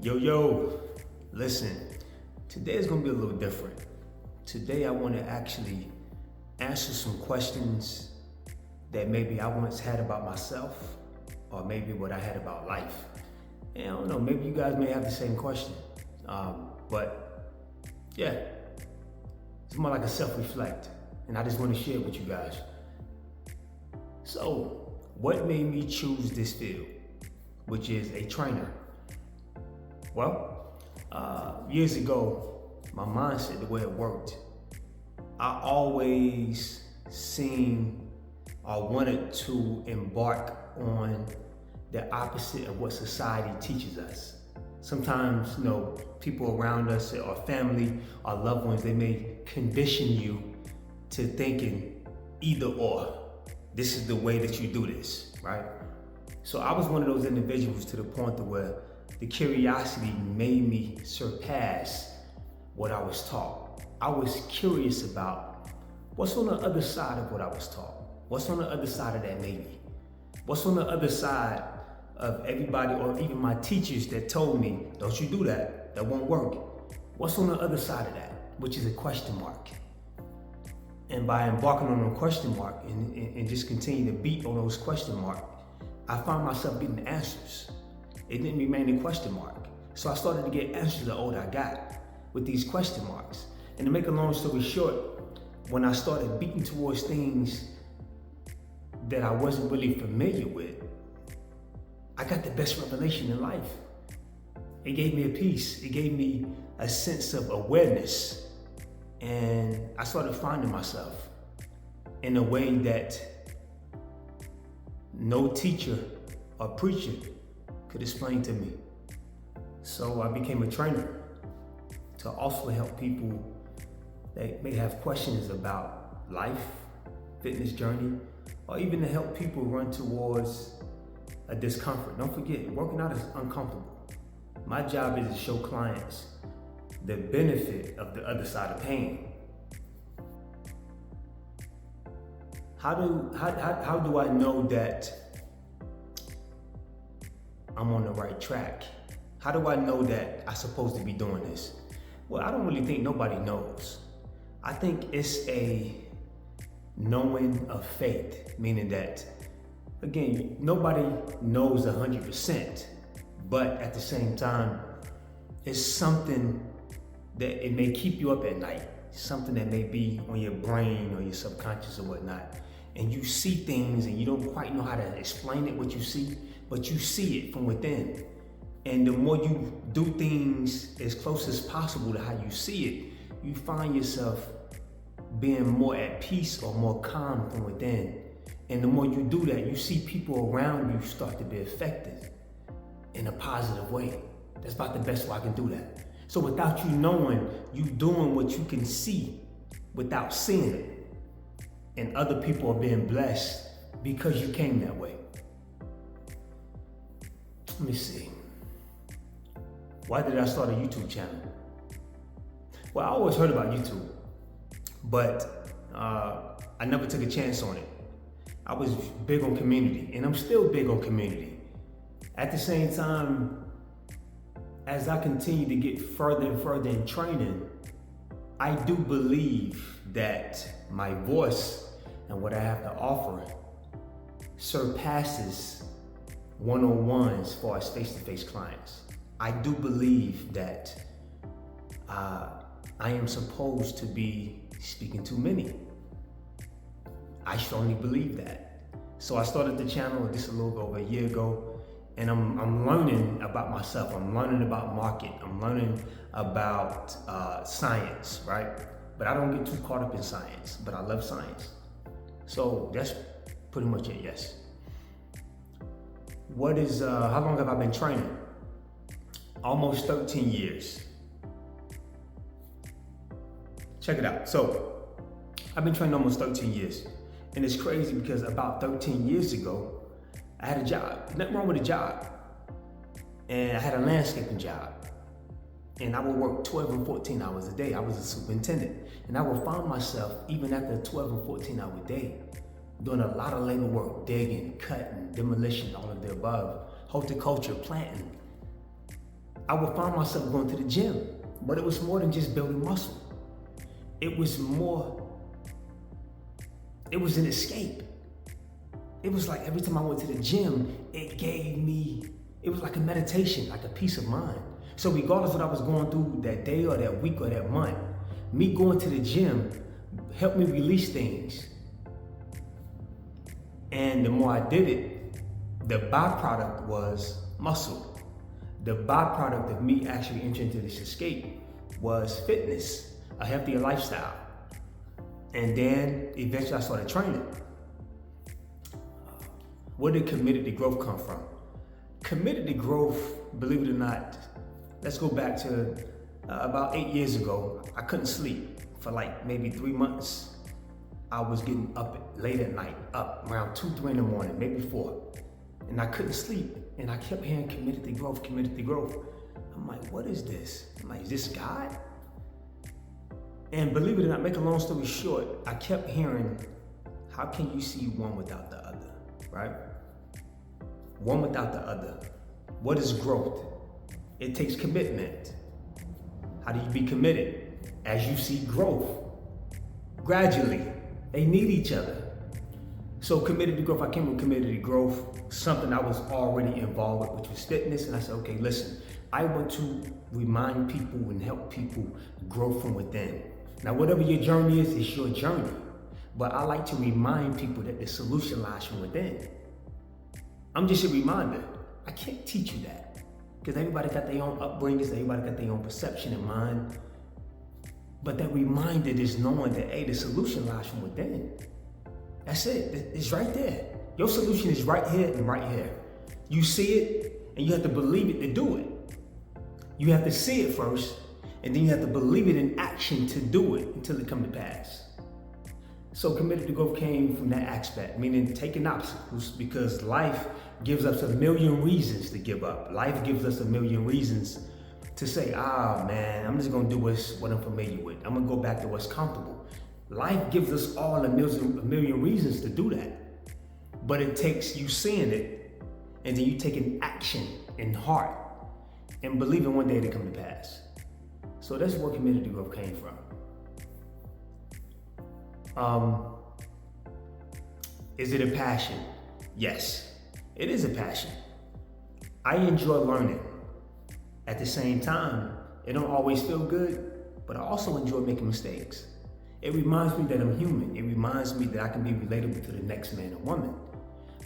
Yo, listen, today is gonna be a little different. Today I wanna actually answer some questions that maybe I once had about myself, or maybe what I had about life. And I don't know, maybe you guys may have the same question. But yeah, it's more like a self-reflect, and I just wanna share it with you guys. So, what made me choose this field, which is a trainer? Well, years ago, my mindset, the way it worked, I always seen or wanted to embark on the opposite of what society teaches us. Sometimes, people around us or family or loved ones, they may condition you to thinking either or. This is the way that you do this, right? So I was one of those individuals to the point to where the curiosity made me surpass what I was taught. I was curious about what's on the other side of what I was taught. What's on the other side of that maybe? What's on the other side of everybody or even my teachers that told me, don't you do that, that won't work. What's on the other side of that, which is a question mark. And by embarking on a question mark and just continue to beat on those question marks, I found myself getting answers. It didn't remain a question mark. So I started to get answers the older I got with these question marks. And to make a long story short, when I started beating towards things that I wasn't really familiar with, I got the best revelation in life. It gave me a peace. It gave me a sense of awareness. And I started finding myself in a way that no teacher or preacher could explain to me. So I became a trainer to also help people that may have questions about life, fitness journey, or even to help people run towards a discomfort. Don't forget, working out is uncomfortable. My job is to show clients the benefit of the other side of pain. How do I know that I'm on the right track? How do I know that I'm supposed to be doing this? Well, I don't really think nobody knows. I think it's a knowing of faith, meaning that, again, nobody knows 100%, but at the same time, it's something that it may keep you up at night, something that may be on your brain or your subconscious or whatnot, and you see things and you don't quite know how to explain it, what you see, but you see it from within. And the more you do things as close as possible to how you see it, you find yourself being more at peace or more calm from within. And the more you do that, you see people around you start to be affected in a positive way. That's about the best way I can do that. So without you knowing, you doing what you can see without seeing it. And other people are being blessed because you came that way. Let me see. Why did I start a YouTube channel? Well, I always heard about YouTube, but I never took a chance on it. I was big on community, and I'm still big on community. At the same time, as I continue to get further and further in training, I do believe that my voice and what I have to offer surpasses one-on-ones as far as face-to-face clients. I do believe that I am supposed to be speaking to many. I strongly believe that. So I started the channel just a little over a year ago, and I'm learning about myself. I'm learning about market. I'm learning about science, right? But I don't get too caught up in science, but I love science. So that's pretty much it, yes. How long have I been training? Almost 13 years. Check it out. So I've been training almost 13 years. And it's crazy because about 13 years ago, I had a job. Nothing wrong with a job. And I had a landscaping job. And I would work 12 and 14 hours a day. I was a superintendent. And I would find myself, even after a 12 and 14 hour day, doing a lot of labor work, digging, cutting, demolition, all of the above, horticulture, planting. I would find myself going to the gym, but it was more than just building muscle. It was an escape. It was like every time I went to the gym, it was like a meditation, like a peace of mind. So regardless of what I was going through that day or that week or that month, me going to the gym helped me release things. And the more I did it, the byproduct was muscle. The byproduct of me actually entering into this escape was fitness, a healthier lifestyle. And then eventually I started training. Where did committed to growth come from? Committed to growth, believe it or not, let's go back to about 8 years ago. I couldn't sleep for like maybe 3 months. I was getting up late at night, up around 2, 3 in the morning, maybe 4. And I couldn't sleep. And I kept hearing committed to growth, committed to growth. I'm like, what is this? I'm like, is this God? And believe it or not, make a long story short, I kept hearing, how can you see one without the other, right? One without the other. What is growth? It takes commitment. How do you be committed? As you see growth, gradually, they need each other. So committed to growth, I came with committed to growth, something I was already involved with, which was fitness. And I said, okay, listen, I want to remind people and help people grow from within. Now, whatever your journey is, it's your journey. But I like to remind people that the solution lies from within. I'm just a reminder. I can't teach you that because everybody got their own upbringings, everybody got their own perception in mind. But that reminder is knowing that, hey, the solution lies from within. That's it. It's right there. Your solution is right here and right here. You see it and you have to believe it to do it. You have to see it first and then you have to believe it in action to do it until it comes to pass. So committed to growth came from that aspect, meaning taking obstacles, because life gives us a million reasons to give up. Life gives us a million reasons to say, man, I'm just gonna do what I'm familiar with. I'm gonna go back to what's comfortable. Life gives us all a million reasons to do that. But it takes you seeing it and then you taking action in heart and believing one day to come to pass. So that's where committed to growth came from. Is it a passion? Yes, it is a passion. I enjoy learning. At the same time, it don't always feel good, but I also enjoy making mistakes. It reminds me that I'm human. It reminds me that I can be relatable to the next man or woman,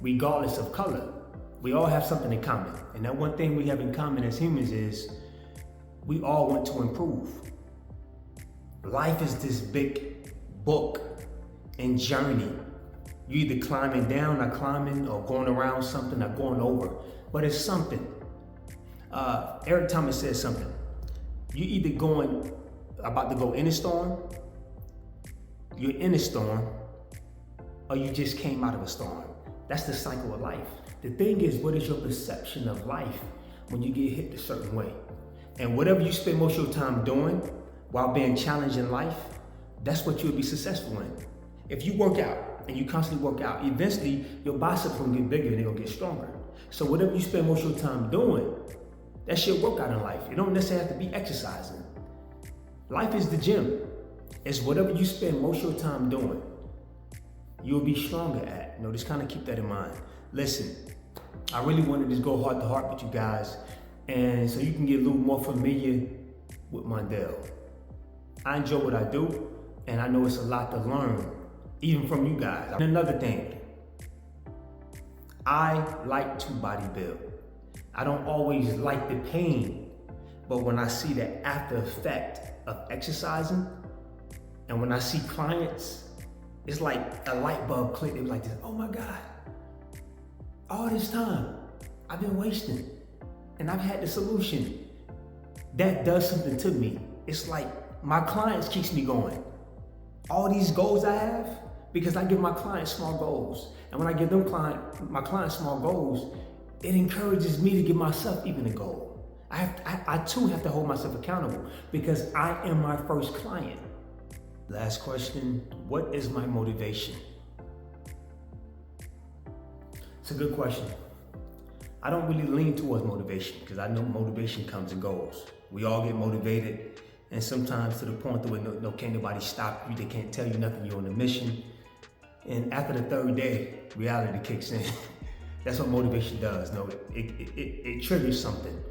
regardless of color. We all have something in common. And that one thing we have in common as humans is we all want to improve. Life is this big book and journey. You either climbing down or climbing or going around something or going over, but it's something. Eric Thomas says something. You either about to go in a storm, you're in a storm, or you just came out of a storm. That's the cycle of life. The thing is, what is your perception of life when you get hit a certain way? And whatever you spend most of your time doing while being challenged in life, that's what you'll be successful in. If you work out and you constantly work out, eventually your biceps will get bigger and they're gonna get stronger. So whatever you spend most of your time doing, that's your workout in life. You don't necessarily have to be exercising. Life is the gym. It's whatever you spend most of your time doing, you'll be stronger at. Just kind of keep that in mind. Listen, I really wanted to just go heart to heart with you guys, and so you can get a little more familiar with Mondale. I enjoy what I do, and I know it's a lot to learn, even from you guys. And another thing, I like to bodybuild. I don't always like the pain, but when I see the after effect of exercising, and when I see clients, it's like a light bulb click. They're like this, oh my God, all this time I've been wasting and I've had the solution. That does something to me. It's like my clients keeps me going. All these goals I have, because I give my clients small goals. And when I give my clients small goals, it encourages me to give myself even a goal. I too have to hold myself accountable because I am my first client. Last question, what is my motivation? It's a good question. I don't really lean towards motivation because I know motivation comes and goes. We all get motivated, and sometimes to the point where can't nobody stop you, they can't tell you nothing, you're on a mission. And after the third day, reality kicks in. That's what motivation does. No, it triggers something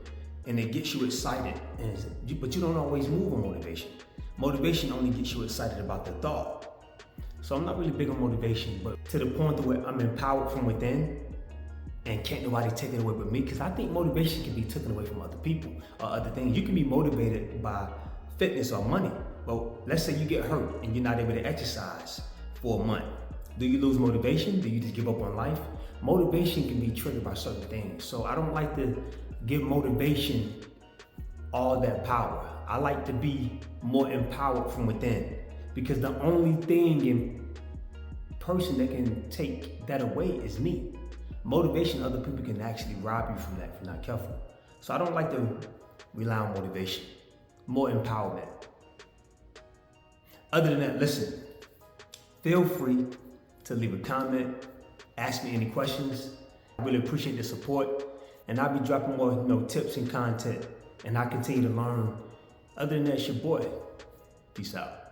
and it gets you excited. But you don't always move on motivation. Motivation only gets you excited about the thought. So I'm not really big on motivation, but to the point where I'm empowered from within and can't nobody take it away but me, because I think motivation can be taken away from other people or other things. You can be motivated by fitness or money. Well, let's say you get hurt and you're not able to exercise for a month. Do you lose motivation? Do you just give up on life? Motivation can be triggered by certain things. So I don't like to give motivation all that power. I like to be more empowered from within, because the only thing and person that can take that away is me. Motivation, other people can actually rob you from that if you're not careful. So I don't like to rely on motivation, more empowerment. Other than that, listen, feel free to leave a comment, ask me any questions. I really appreciate the support, and I'll be dropping more tips and content, and I continue to learn. Other than that, it's your boy. Peace out.